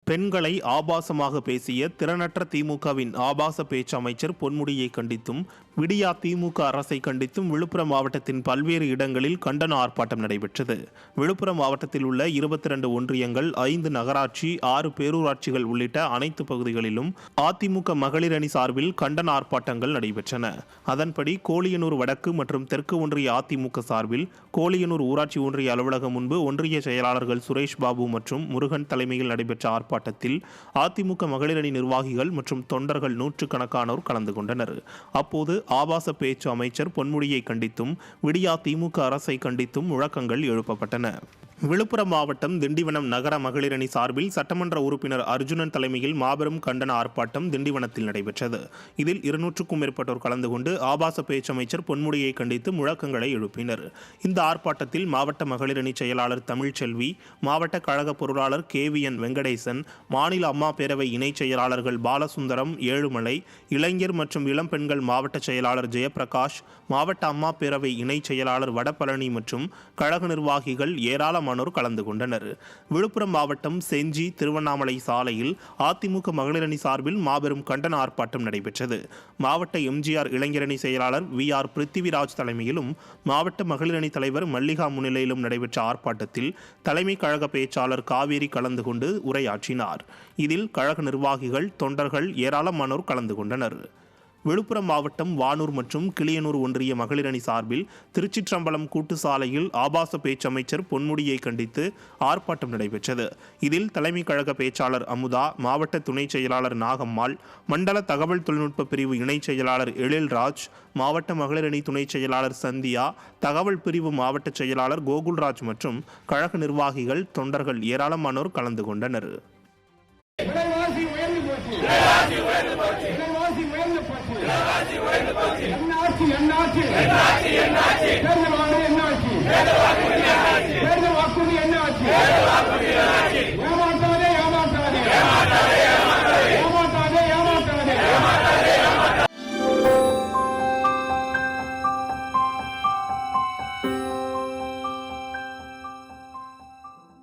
பெண்களை ஆபாசமாக பேசிய திறனற்ற திமுகவின் ஆபாச பேச்சு அமைச்சர் பொன்முடியை கண்டித்தும் விடியா திமுக அரசை கண்டித்தும் விழுப்புரம் மாவட்டத்தின் பல்வேறு இடங்களில் கண்டன ஆர்ப்பாட்டம் நடைபெற்றது. விழுப்புரம் மாவட்டத்தில் உள்ள 22 ஒன்றியங்கள், 5 நகராட்சி, 6 பேரூராட்சிகள் உள்ளிட்ட அனைத்து பகுதிகளிலும் அதிமுக மகளிர் அணி சார்பில் கண்டன ஆர்ப்பாட்டங்கள் நடைபெற்றன. அதன்படி கோலியனூர் வடக்கு மற்றும் தெற்கு ஒன்றிய அதிமுக சார்பில் கோலியனூர் ஊராட்சி ஒன்றிய அலுவலகம் முன்பு ஒன்றிய செயலாளர்கள் சுரேஷ் பாபு மற்றும் முருகன் தலைமையில் நடைபெற்ற ஆர்ப்பாட்டத்தில் அதிமுக மகளிர் அணி நிர்வாகிகள் மற்றும் தொண்டர்கள் நூற்றுக்கணக்கானோர் கலந்து கொண்டனர். அப்போது ஆபாச பேச்சு அமைச்சர் பொன்முடியை கண்டித்தும் விடியா திமுக அரசை கண்டித்தும் முழக்கங்கள் எழுப்பப்பட்டன. விழுப்புரம் மாவட்டம் திண்டிவனம் நகர மகளிர் அணி சார்பில் சட்டமன்ற உறுப்பினர் அர்ஜுனன் தலைமையில் மாபெரும் கண்டன ஆர்ப்பாட்டம் திண்டிவனத்தில் நடைபெற்றது. இதில் 200க்கும் மேற்பட்டோர் கலந்து கொண்டு ஆபாச பேச்சு அமைச்சர் பொன்முடியை கண்டித்து முழக்கங்களை எழுப்பினர். இந்த ஆர்ப்பாட்டத்தில் மாவட்ட மகளிர் அணி செயலாளர் தமிழ்ச்செல்வி, மாவட்ட கழக பொருளாளர் KVN வெங்கடேசன், மாநில அம்மா பேரவை இணைச் செயலாளர்கள் பாலசுந்தரம், ஏழுமலை, இளைஞர் மற்றும் இளம் பெண்கள் மாவட்ட செயலாளர் ஜெயபிரகாஷ், மாவட்ட அம்மா பேரவை இணைச் செயலாளர் வடபழனி மற்றும் கழக நிர்வாகிகள் ஏராளமானோர் கலந்து கொண்டனர். விழுப்புரம் மாவட்டம் செஞ்சி திருவண்ணாமலை சாலையில் அதிமுக மகளிர் அணி சார்பில் மாபெரும் கண்டன ஆர்ப்பாட்டம் நடைபெற்றது. மாவட்ட MGR இளைஞரணி செயலாளர் VR பிருத்திவிராஜ் தலைமையிலும் மாவட்ட மகளிர் அணி தலைவர் மல்லிகா முன்னிலையிலும் நடைபெற்ற ஆர்ப்பாட்டத்தில் தலைமை கழக பேச்சாளர் காவேரி கலந்து கொண்டு உரையாற்றினார். இதில் கழக நிர்வாகிகள், தொண்டர்கள் ஏராளமானோர் கலந்து கொண்டனர். விழுப்புரம் மாவட்டம் வானூர் மற்றும் கிளியனூர் ஒன்றிய மகளிர் அணி சார்பில் திருச்சிற்றம்பலம் கூட்டு சாலையில் ஆபாச பேச்சு அமைச்சர் பொன்முடியை கண்டித்து ஆர்ப்பாட்டம் நடைபெற்றது. இதில் தலைமை கழக பேச்சாளர் அமுதா, மாவட்ட துணை செயலாளர் நாகம்மாள், மண்டல தகவல் தொழில்நுட்ப பிரிவு இணைச் செயலாளர் எழில்ராஜ், மாவட்ட மகளிர் அணி துணை செயலாளர் சந்தியா, தகவல் பிரிவு மாவட்ட செயலாளர் கோகுல்ராஜ் மற்றும் கழக நிர்வாகிகள், தொண்டர்கள் ஏராளமானோர் கலந்து கொண்டனர். என்னாச்சு